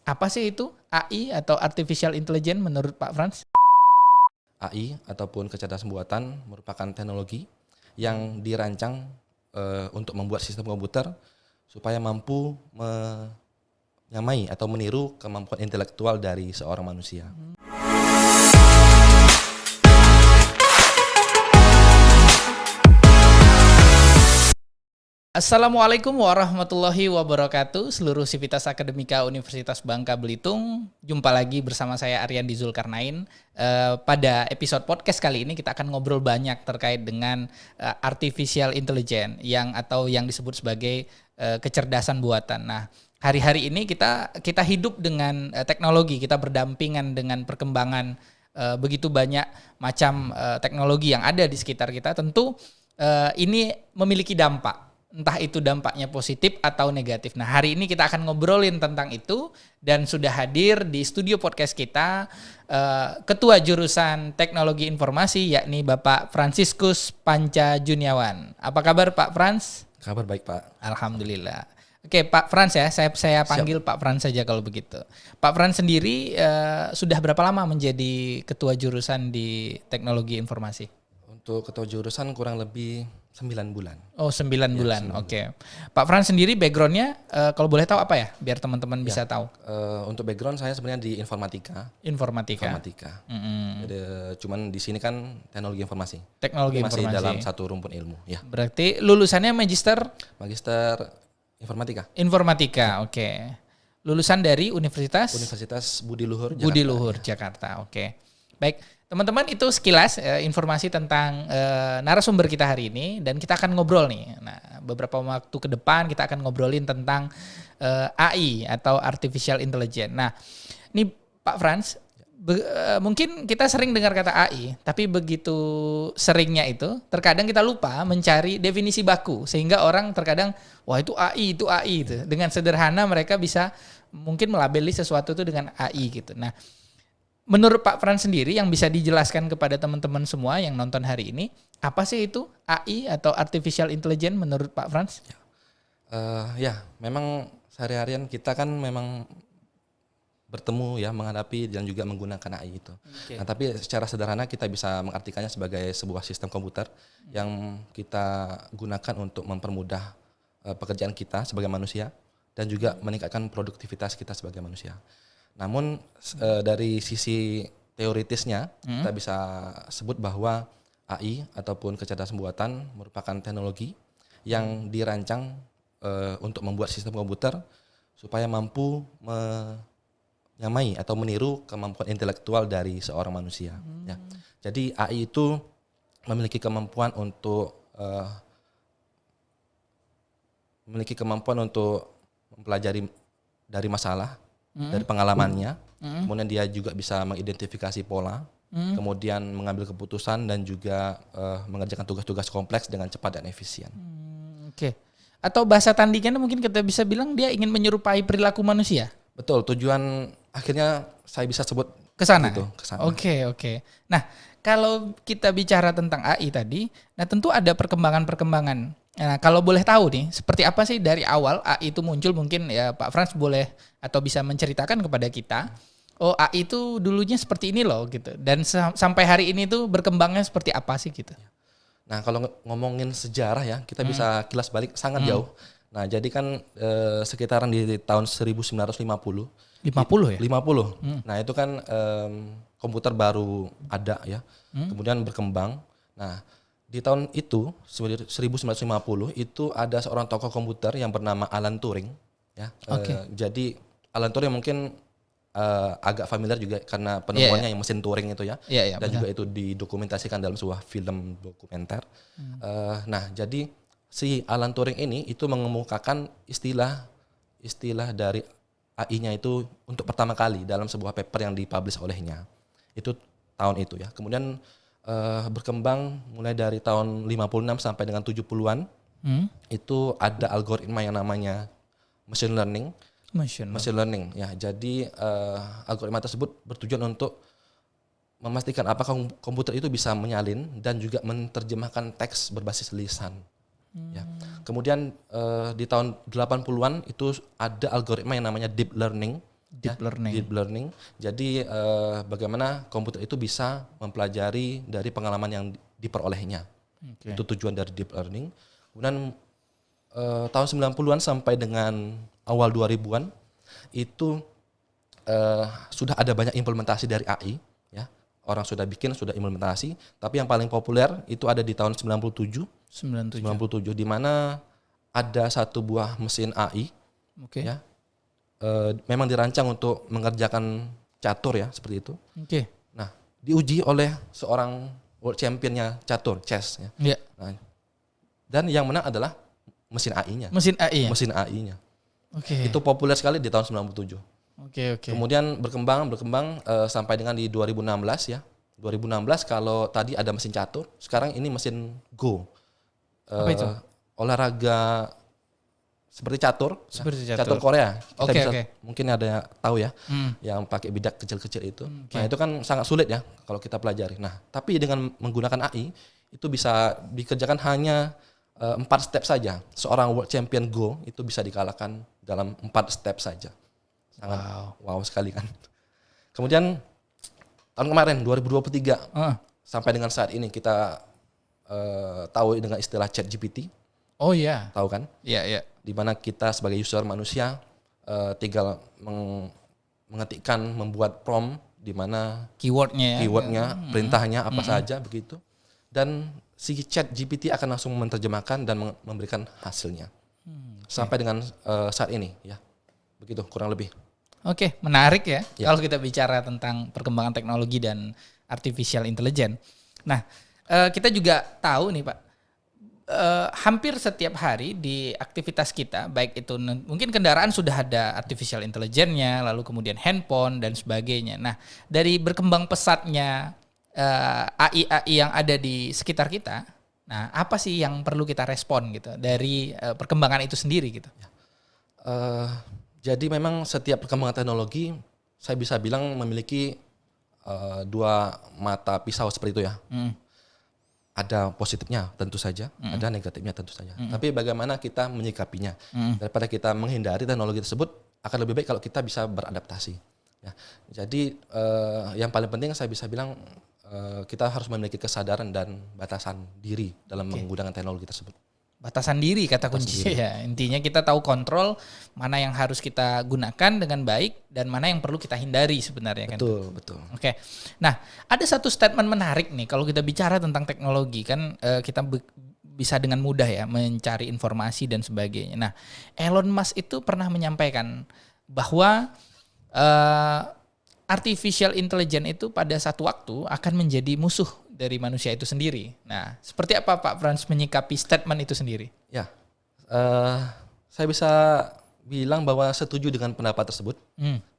Apa sih itu AI atau Artificial Intelligence menurut Pak Frans? AI ataupun kecerdasan buatan merupakan teknologi yang dirancang untuk membuat sistem komputer supaya mampu menyamai atau meniru kemampuan intelektual dari seorang manusia. Assalamualaikum warahmatullahi wabarakatuh. Seluruh Sivitas Akademika Universitas Bangka Belitung. Jumpa lagi bersama saya Ariandi Zulkarnain. Pada episode podcast kali ini kita akan ngobrol banyak terkait dengan artificial intelligence yang disebut sebagai kecerdasan buatan. Nah, hari-hari ini kita hidup dengan teknologi, kita berdampingan dengan perkembangan begitu banyak macam teknologi yang ada di sekitar kita. Tentu ini memiliki dampak. Entah itu dampaknya positif atau negatif. Nah, hari ini kita akan ngobrolin tentang itu dan sudah hadir di studio podcast kita Ketua Jurusan Teknologi Informasi yakni Bapak Fransiskus Panca Juniawan. Apa kabar Pak Frans? Kabar baik, Pak. Alhamdulillah. Oke, Pak Frans ya, saya panggil Pak Frans saja kalau begitu. Pak Frans sendiri sudah berapa lama menjadi Ketua Jurusan di Teknologi Informasi? Untuk ketua jurusan kurang lebih 9 bulan. Oh, 9 bulan. Oke. Pak Frans sendiri backgroundnya kalau boleh tahu apa ya? Biar teman-teman bisa tahu. Untuk background saya sebenarnya di informatika. Informatika. Jadi, cuman di sini kan teknologi informasi. Teknologi Masih informasi. dalam satu rumpun ilmu. Ya. Berarti lulusannya magister Magister informatika. informatika. Oke. Lulusan dari Universitas Universitas Budi Luhur, Budi Jakarta. Luhur, Jakarta. Oke. Baik, teman-teman itu sekilas informasi tentang narasumber kita hari ini dan kita akan ngobrol nih. Nah, beberapa waktu ke depan kita akan ngobrolin tentang AI atau Artificial Intelligence. Nah, ini Pak Frans, mungkin kita sering dengar kata AI, tapi begitu seringnya itu terkadang kita lupa mencari definisi baku sehingga orang terkadang wah itu AI itu. Dengan sederhana mereka bisa mungkin melabeli sesuatu itu dengan AI gitu. Nah, menurut Pak Frans sendiri yang bisa dijelaskan kepada teman-teman semua yang nonton hari ini, apa sih itu AI atau Artificial Intelligence menurut Pak Frans? Ya, memang sehari-harian kita kan memang bertemu ya, menghadapi dan juga menggunakan AI itu. Okay. Nah, tapi secara sederhana kita bisa mengartikannya sebagai sebuah sistem komputer yang kita gunakan untuk mempermudah pekerjaan kita sebagai manusia dan juga meningkatkan produktivitas kita sebagai manusia. Namun dari sisi teoritisnya kita bisa sebut bahwa AI ataupun kecerdasan buatan merupakan teknologi yang dirancang untuk membuat sistem komputer supaya mampu menyamai atau meniru kemampuan intelektual dari seorang manusia. Ya. Jadi AI itu memiliki kemampuan untuk mempelajari dari masalah, dari pengalamannya, kemudian dia juga bisa mengidentifikasi pola, kemudian mengambil keputusan dan juga mengerjakan tugas-tugas kompleks dengan cepat dan efisien. Oke. Atau bahasa tandingannya mungkin kita bisa bilang dia ingin menyerupai perilaku manusia. Betul, tujuan akhirnya saya bisa sebut Ke sana. gitu, ke sana. Oke. Nah, kalau kita bicara tentang AI tadi, nah tentu ada perkembangan-perkembangan. Nah, kalau boleh tahu nih, seperti apa sih dari awal AI itu muncul, mungkin ya Pak Frans boleh atau bisa menceritakan kepada kita, oh AI itu dulunya seperti ini loh gitu. Dan sampai hari ini tuh berkembangnya seperti apa sih gitu. Nah, kalau ngomongin sejarah ya, kita bisa kilas balik sangat jauh. Nah, jadi kan sekitaran di tahun 1950. 50 ya? 50. Nah, itu kan komputer baru ada ya. Kemudian berkembang. Nah, di tahun itu 1950 itu ada seorang tokoh komputer yang bernama Alan Turing ya. Jadi Alan Turing mungkin agak familiar juga karena penemuannya yang mesin Turing itu ya. Dan juga itu didokumentasikan dalam sebuah film dokumenter. Nah, jadi si Alan Turing ini itu mengemukakan istilah dari AI-nya itu untuk pertama kali dalam sebuah paper yang dipublish olehnya. Itu tahun itu ya. Kemudian berkembang mulai dari tahun 56 sampai dengan 70-an. Itu ada algoritma yang namanya machine learning ya. Jadi algoritma tersebut bertujuan untuk memastikan apakah komputer itu bisa menyalin dan juga menerjemahkan teks berbasis lisan. Ya. Kemudian di tahun 80-an itu ada algoritma yang namanya deep learning Deep learning. Deep learning. Jadi bagaimana komputer itu bisa mempelajari dari pengalaman yang diperolehnya. Okay. Itu tujuan dari deep learning. Kemudian tahun 90-an sampai dengan awal 2000-an itu sudah ada banyak implementasi dari AI, ya. Orang sudah implementasi, tapi yang paling populer itu ada di tahun 97 di mana ada satu buah mesin AI, ya. Memang dirancang untuk mengerjakan catur, ya, seperti itu. Nah, diuji oleh seorang world championnya catur, chess, ya. Yeah. Nah, dan yang menang adalah mesin AI-nya. Mesin AI. Mesin AI-nya. Itu populer sekali di tahun 97. Kemudian berkembang sampai dengan di 2016, ya. 2016 kalau tadi ada mesin catur, sekarang ini mesin Go. Apa itu? Olahraga seperti catur Korea. Kita bisa mungkin ada tahu, ya, yang pakai bidak kecil-kecil itu. Nah, itu kan sangat sulit, ya, kalau kita pelajari. Nah, tapi dengan menggunakan AI itu bisa dikerjakan hanya 4 step saja. Seorang world champion Go itu bisa dikalahkan dalam 4 step saja. Sangat wow sekali, kan. Kemudian tahun kemarin 2023 sampai dengan saat ini kita tahu dengan istilah ChatGPT. Oh iya. Tahu kan? Iya. Di mana kita sebagai user manusia tinggal mengetikkan, membuat prompt di mana keywordnya, perintahnya apa saja begitu. Dan si ChatGPT akan langsung menerjemahkan dan memberikan hasilnya. Sampai dengan saat ini, ya. Begitu kurang lebih. Oke, menarik, ya. Kalau kita bicara tentang perkembangan teknologi dan artificial intelligence. Nah, kita juga tahu nih, Pak, hampir setiap hari di aktivitas kita, baik itu mungkin kendaraan sudah ada artificial intelligence-nya, lalu kemudian handphone dan sebagainya. Nah, dari berkembang pesatnya AI yang ada di sekitar kita, nah apa sih yang perlu kita respon gitu dari perkembangan itu sendiri gitu? Jadi memang setiap perkembangan teknologi saya bisa bilang memiliki dua mata pisau seperti itu, ya. Ada positifnya tentu saja, ada negatifnya tentu saja. Tapi bagaimana kita menyikapinya? Daripada kita menghindari teknologi tersebut, akan lebih baik kalau kita bisa beradaptasi. Ya. Jadi yang paling penting saya bisa bilang kita harus memiliki kesadaran dan batasan diri dalam menggunakan teknologi tersebut. Batasan diri kata kunci, ya. Intinya kita tahu kontrol mana yang harus kita gunakan dengan baik dan mana yang perlu kita hindari sebenarnya, kan. Betul. Oke. Nah, ada satu statement menarik nih kalau kita bicara tentang teknologi, kan kita bisa dengan mudah, ya, mencari informasi dan sebagainya. Nah, Elon Musk itu pernah menyampaikan bahwa artificial intelligence itu pada satu waktu akan menjadi musuh dari manusia itu sendiri. Nah, seperti apa Pak Frans menyikapi statement itu sendiri? Ya, saya bisa bilang bahwa setuju dengan pendapat tersebut.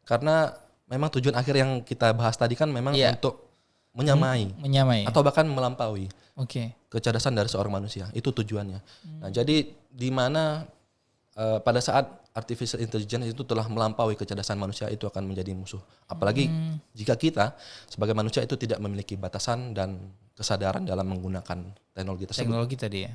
Karena memang tujuan akhir yang kita bahas tadi kan memang untuk menyamai atau bahkan melampaui kecerdasan dari seorang manusia. Itu tujuannya. Nah, jadi di mana pada saat artificial intelligence itu telah melampaui kecerdasan manusia, itu akan menjadi musuh. Apalagi jika kita sebagai manusia itu tidak memiliki batasan dan kesadaran dalam menggunakan teknologi tersebut. Teknologi tadi, ya.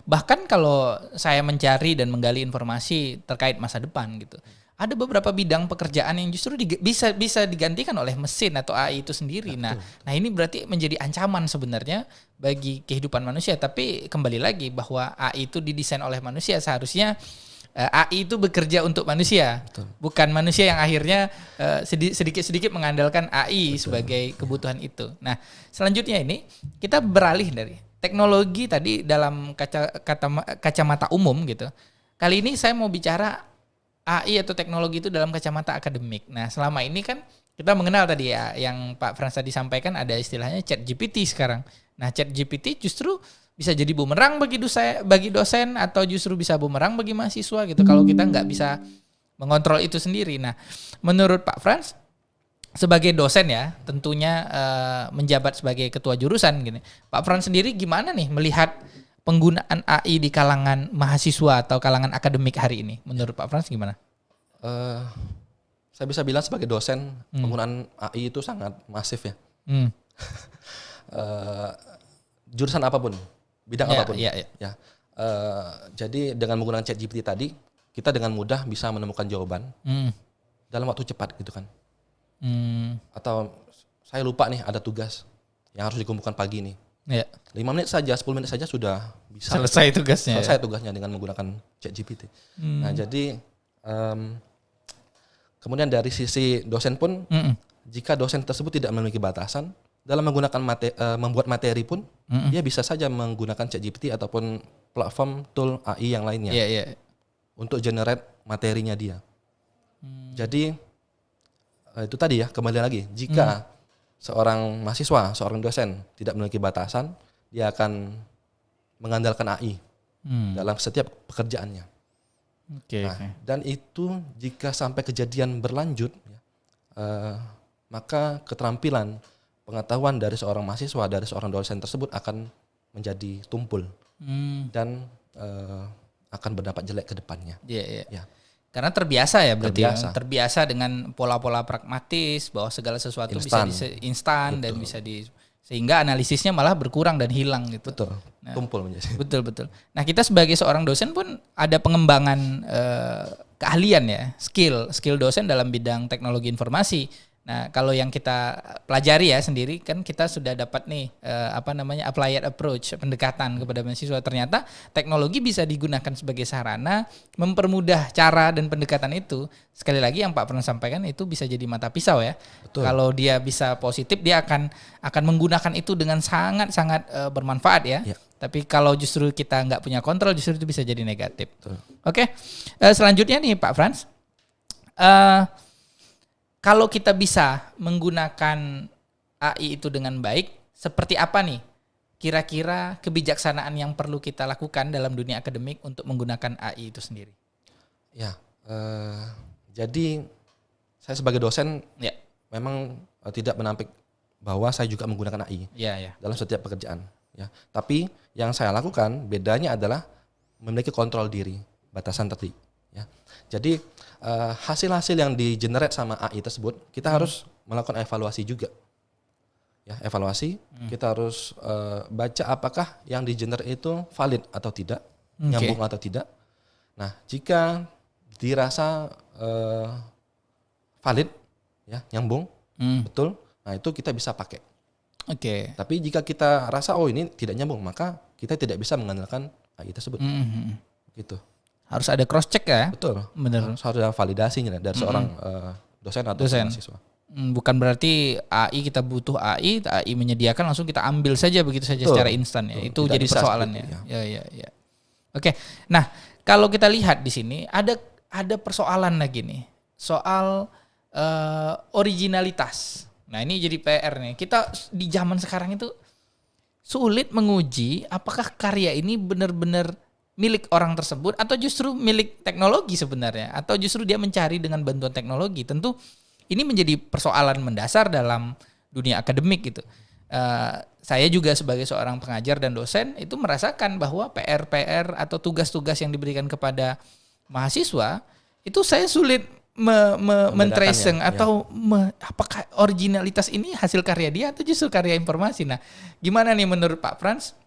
Bahkan kalau saya mencari dan menggali informasi terkait masa depan gitu, ada beberapa bidang pekerjaan yang justru bisa digantikan oleh mesin atau AI itu sendiri. Nah, ini berarti menjadi ancaman sebenarnya bagi kehidupan manusia. Tapi kembali lagi bahwa AI itu didesain oleh manusia, seharusnya AI itu bekerja untuk manusia, bukan manusia yang akhirnya sedikit-sedikit mengandalkan AI sebagai kebutuhan itu. Nah, selanjutnya ini kita beralih dari teknologi tadi dalam kacamata umum gitu. Kali ini saya mau bicara AI atau teknologi itu dalam kacamata akademik. Nah, selama ini kan kita mengenal tadi, ya, yang Pak Frans tadi sampaikan ada istilahnya ChatGPT sekarang. Nah, ChatGPT justru bisa jadi bumerang bagi dosen atau justru bisa bumerang bagi mahasiswa gitu kalau kita nggak bisa mengontrol itu sendiri. Nah, menurut Pak Frans sebagai dosen, ya, tentunya menjabat sebagai ketua jurusan gini. Pak Frans sendiri gimana nih melihat penggunaan AI di kalangan mahasiswa atau kalangan akademik hari ini? Menurut Pak Frans gimana? Saya bisa bilang sebagai dosen penggunaan AI itu sangat masif, ya. Jurusan apapun, bidang apapun. Ya. Jadi dengan menggunakan ChatGPT tadi, kita dengan mudah bisa menemukan jawaban. dalam waktu cepat gitu kan. Hmm. Atau saya lupa nih ada tugas yang harus dikumpulkan pagi nih. Ya. 5 menit saja, 10 menit saja sudah bisa Selesai tugasnya. selesai tugasnya dengan menggunakan ChatGPT. Nah, jadi kemudian dari sisi dosen pun, jika dosen tersebut tidak memiliki batasan dalam menggunakan membuat materi pun, dia bisa saja menggunakan ChatGPT ataupun platform tool AI yang lainnya untuk generate materinya dia. Jadi itu tadi ya, kembali lagi, jika seorang mahasiswa, seorang dosen tidak memiliki batasan, dia akan mengandalkan AI dalam setiap pekerjaannya. Dan itu jika sampai kejadian berlanjut, maka keterampilan pengetahuan dari seorang mahasiswa, dari seorang dosen tersebut akan menjadi tumpul dan akan berdampak jelek ke depannya. Ya. Karena terbiasa ya berarti terbiasa dengan pola-pola pragmatis bahwa segala sesuatu bisa instan dan bisa sehingga analisisnya malah berkurang dan hilang gitu. Betul. Tumpul menjadi. Betul. Nah, kita sebagai seorang dosen pun ada pengembangan keahlian ya, skill dosen dalam bidang teknologi informasi. Nah, kalau yang kita pelajari ya sendiri kan kita sudah dapat nih applied approach, pendekatan kepada mahasiswa. Ternyata teknologi bisa digunakan sebagai sarana mempermudah cara dan pendekatan itu. Sekali lagi yang Pak pernah sampaikan itu bisa jadi mata pisau ya. Betul. Kalau dia bisa positif, dia akan menggunakan itu dengan sangat bermanfaat ya. Tapi kalau justru kita nggak punya kontrol, justru itu bisa jadi negatif. Oke. Selanjutnya nih Pak Frans. Kalau kita bisa menggunakan AI itu dengan baik, seperti apa nih kira-kira kebijaksanaan yang perlu kita lakukan dalam dunia akademik untuk menggunakan AI itu sendiri? Ya, jadi saya sebagai dosen memang tidak menampik bahwa saya juga menggunakan AI dalam setiap pekerjaan. Ya, tapi yang saya lakukan bedanya adalah memiliki kontrol diri, batasan tadi. Ya, jadi hasil-hasil yang di-generate sama AI tersebut, kita harus melakukan evaluasi juga. Ya, evaluasi, kita harus baca apakah yang di-generate itu valid atau tidak, nyambung atau tidak. Nah, jika dirasa valid, ya, nyambung, betul, nah itu kita bisa pakai. Tapi jika kita rasa ini tidak nyambung, maka kita tidak bisa mengandalkan AI tersebut. Gitu. Harus ada cross check ya? Betul. Benar. Harus ada validasinya dari seorang dosen atau mahasiswa. Bukan berarti AI kita butuh AI menyediakan langsung kita ambil saja begitu saja secara instan ya. Itu jadi persoalannya. Ya. Oke. Nah, kalau kita lihat di sini ada persoalan lagi nih. Soal originalitas. Nah, ini jadi PR nih. Kita di zaman sekarang itu sulit menguji apakah karya ini benar-benar milik orang tersebut atau justru milik teknologi sebenarnya, atau justru dia mencari dengan bantuan teknologi. Tentu ini menjadi persoalan mendasar dalam dunia akademik gitu. Saya juga sebagai seorang pengajar dan dosen itu merasakan bahwa PR atau tugas-tugas yang diberikan kepada mahasiswa itu saya sulit men-tracing atau apakah originalitas ini hasil karya dia atau justru karya informasi. Nah, gimana nih menurut Pak Frans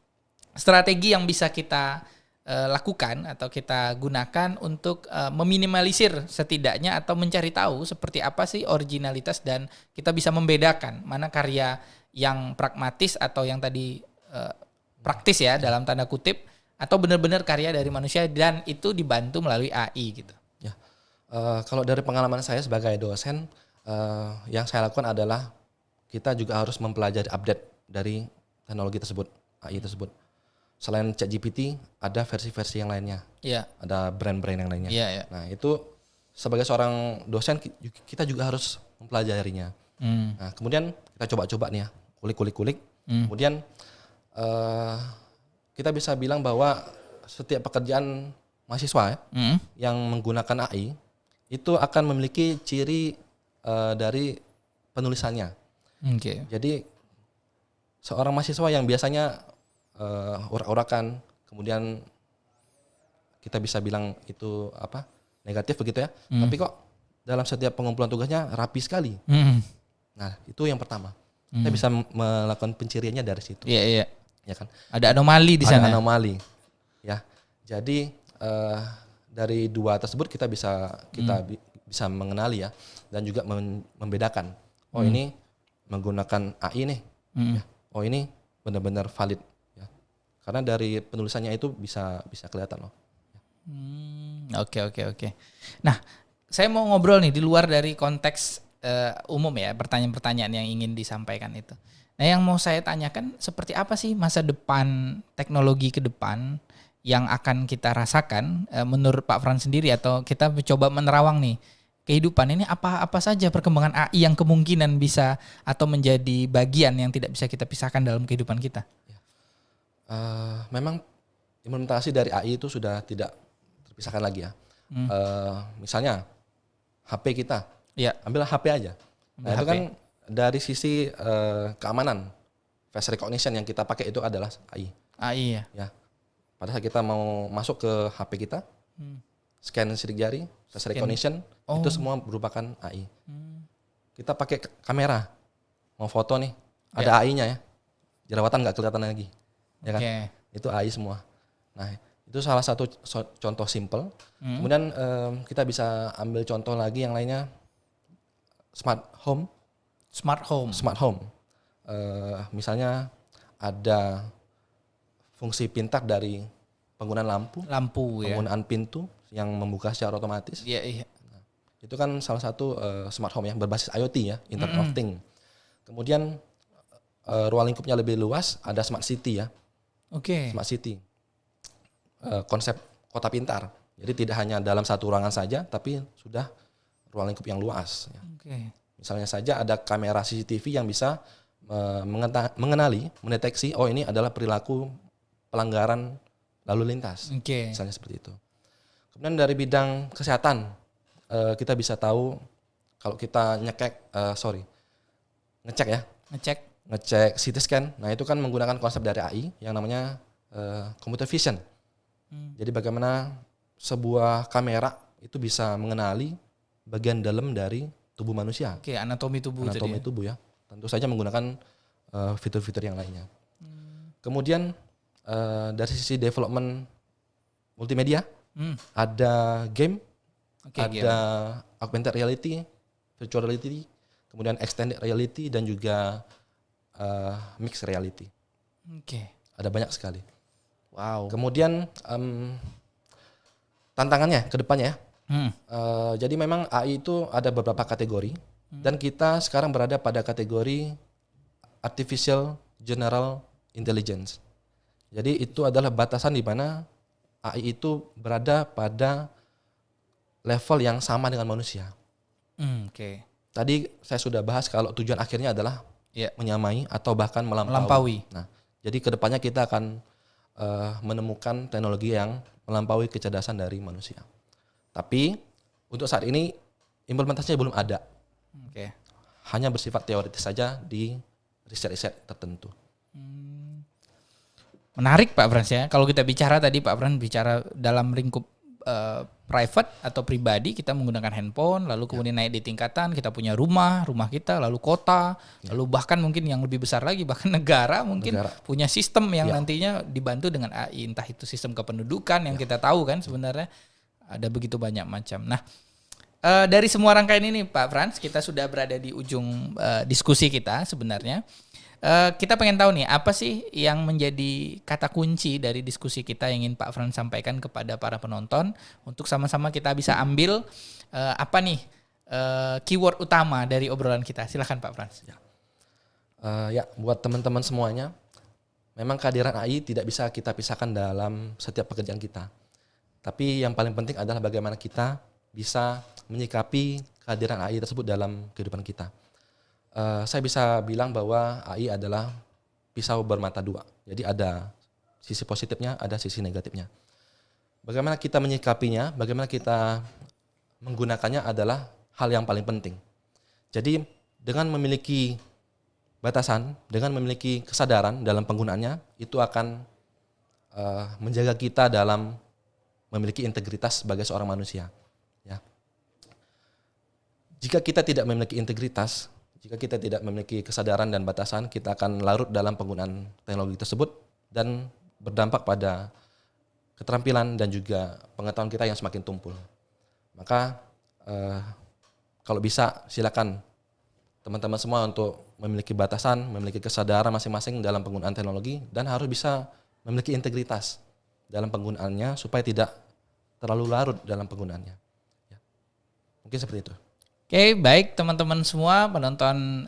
strategi yang bisa kita lakukan atau kita gunakan untuk meminimalisir setidaknya atau mencari tahu seperti apa sih originalitas dan kita bisa membedakan mana karya yang pragmatis atau yang tadi praktis ya dalam tanda kutip atau benar-benar karya dari manusia dan itu dibantu melalui AI gitu. Ya, kalau dari pengalaman saya sebagai dosen yang saya lakukan adalah kita juga harus mempelajari update dari teknologi tersebut, AI tersebut. Selain ChatGPT, ada versi-versi yang lainnya. Ada brand-brand yang lainnya. Nah, itu sebagai seorang dosen kita juga harus mempelajarinya. Nah, kemudian kita coba-coba nih ya, kulik. Kemudian kita bisa bilang bahwa setiap pekerjaan mahasiswa yang menggunakan AI itu akan memiliki ciri dari penulisannya. Jadi seorang mahasiswa yang biasanya urak-urakan, kemudian kita bisa bilang itu negatif begitu ya. Tapi kok dalam setiap pengumpulan tugasnya rapi sekali. Nah, itu yang pertama. Kita bisa melakukan penciriannya dari situ. Iya. Ya kan? Ada anomali di sana. Ada anomali. Ya. Jadi dari dua tersebut kita bisa bisa mengenali ya, dan juga membedakan. Oh ini menggunakan AI nih, ya. Oh ini benar-benar valid. Ya. Karena dari penulisannya itu bisa kelihatan loh. Oke. Nah, saya mau ngobrol nih di luar dari konteks umum ya, pertanyaan-pertanyaan yang ingin disampaikan itu. Nah, yang mau saya tanyakan seperti apa sih masa depan teknologi ke depan yang akan kita rasakan menurut Pak Frans sendiri, atau kita coba menerawang nih kehidupan ini apa saja perkembangan AI yang kemungkinan bisa atau menjadi bagian yang tidak bisa kita pisahkan dalam kehidupan kita. Memang implementasi dari AI itu sudah tidak terpisahkan lagi ya. Misalnya HP kita, Ya, ambil HP aja. Nah itu HP. kan dari sisi keamanan, face recognition yang kita pakai itu adalah AI. AI ya. Ya, pada saat kita mau masuk ke HP kita, scan sidik jari, face recognition, itu semua merupakan AI. Kita pakai kamera, mau foto nih, ada AI-nya ya, jerawatan nggak kelihatan lagi, ya kan? Itu AI semua. Nah itu salah satu contoh simple. Kemudian kita bisa ambil contoh lagi yang lainnya, smart home. Misalnya ada fungsi pintar dari penggunaan lampu, ya. penggunaan pintu yang membuka secara otomatis. Iya. Itu kan salah satu smart home ya, berbasis IoT ya, Internet of Things. Kemudian ruang lingkupnya lebih luas, ada smart city ya. Smart city. Konsep kota pintar. Jadi tidak hanya dalam satu ruangan saja, tapi sudah ruang lingkup yang luas. Ya. Misalnya saja ada kamera CCTV yang bisa mengenali, mendeteksi, oh ini adalah perilaku pelanggaran lalu lintas. Misalnya seperti itu. Kemudian dari bidang kesehatan, kita bisa tahu kalau kita ngecek CT scan. Nah itu kan menggunakan konsep dari AI yang namanya computer vision. Jadi bagaimana sebuah kamera itu bisa mengenali bagian dalam dari tubuh manusia. Anatomi tubuh ya. Tentu saja menggunakan fitur-fitur yang lainnya. Kemudian dari sisi development multimedia, ada game, ada augmented reality, virtual reality, kemudian extended reality, dan juga mixed reality. Ada banyak sekali. Wow. Kemudian tantangannya ke depannya ya. Jadi memang AI itu ada beberapa kategori, dan kita sekarang berada pada kategori artificial general intelligence. Jadi itu adalah batasan di mana AI itu berada pada level yang sama dengan manusia. Tadi saya sudah bahas kalau tujuan akhirnya adalah menyamai atau bahkan melampaui. Nah, jadi kedepannya kita akan menemukan teknologi yang melampaui kecerdasan dari manusia. Tapi untuk saat ini implementasinya belum ada. Hanya bersifat teoritis saja di riset-riset tertentu. Menarik Pak Frans ya. Kalau kita bicara tadi Pak Frans bicara dalam lingkup private atau pribadi, kita menggunakan handphone, lalu kemudian naik di tingkatan, kita punya rumah kita, lalu kota, lalu bahkan mungkin yang lebih besar lagi, bahkan negara mungkin punya sistem yang nantinya dibantu dengan AI, entah itu sistem kependudukan yang kita tahu kan sebenarnya ada begitu banyak macam. Nah, dari semua rangkaian ini Pak Frans, kita sudah berada di ujung diskusi kita sebenarnya. Kita pengen tahu nih, apa sih yang menjadi kata kunci dari diskusi kita yang ingin Pak Frans sampaikan kepada para penonton untuk sama-sama kita bisa ambil apa nih keyword utama dari obrolan kita. Silakan Pak Frans. Ya, buat teman-teman semuanya, memang kehadiran AI tidak bisa kita pisahkan dalam setiap pekerjaan kita. Tapi yang paling penting adalah bagaimana kita bisa menyikapi kehadiran AI tersebut dalam kehidupan kita. Saya bisa bilang bahwa AI adalah pisau bermata dua. Jadi ada sisi positifnya, ada sisi negatifnya. Bagaimana kita menyikapinya, bagaimana kita menggunakannya adalah hal yang paling penting. Jadi dengan memiliki batasan, dengan memiliki kesadaran dalam penggunaannya, itu akan menjaga kita dalam memiliki integritas sebagai seorang manusia. Ya. Jika kita tidak memiliki integritas, jika kita tidak memiliki kesadaran dan batasan, kita akan larut dalam penggunaan teknologi tersebut dan berdampak pada keterampilan dan juga pengetahuan kita yang semakin tumpul. Maka kalau bisa silakan teman-teman semua untuk memiliki batasan, memiliki kesadaran masing-masing dalam penggunaan teknologi dan harus bisa memiliki integritas dalam penggunaannya supaya tidak terlalu larut dalam penggunaannya. Ya. Mungkin seperti itu. Oke, baik teman-teman semua penonton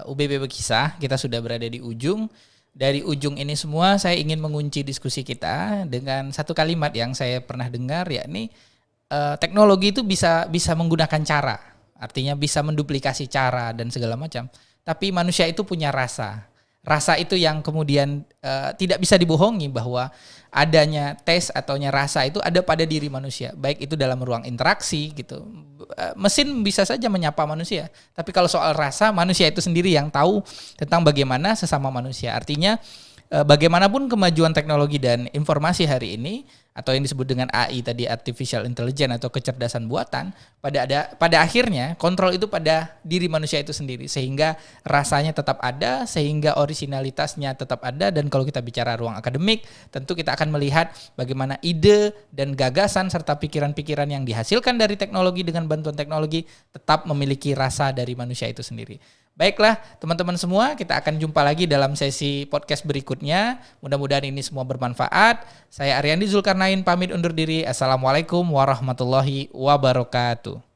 UBB Berkisah, kita sudah berada di ujung. Dari ujung ini semua saya ingin mengunci diskusi kita dengan satu kalimat yang saya pernah dengar, yakni teknologi itu bisa menggunakan cara. Artinya bisa menduplikasi cara dan segala macam. Tapi manusia itu punya rasa. Rasa itu yang kemudian tidak bisa dibohongi bahwa adanya tes ataunya rasa itu ada pada diri manusia. Baik itu dalam ruang interaksi gitu. Mesin bisa saja menyapa manusia. Tapi kalau soal rasa, manusia itu sendiri yang tahu tentang bagaimana sesama manusia. Artinya bagaimanapun kemajuan teknologi dan informasi hari ini, atau yang disebut dengan AI tadi, artificial intelligence atau kecerdasan buatan, pada akhirnya kontrol itu pada diri manusia itu sendiri, sehingga rasanya tetap ada, sehingga originalitasnya tetap ada. Dan kalau kita bicara ruang akademik, tentu kita akan melihat bagaimana ide dan gagasan serta pikiran-pikiran yang dihasilkan dari teknologi dengan bantuan teknologi tetap memiliki rasa dari manusia itu sendiri. Baiklah teman-teman semua, kita akan jumpa lagi dalam sesi podcast berikutnya. Mudah-mudahan ini semua bermanfaat. Saya Ariandi Zulkarnain pamit undur diri. Assalamualaikum warahmatullahi wabarakatuh.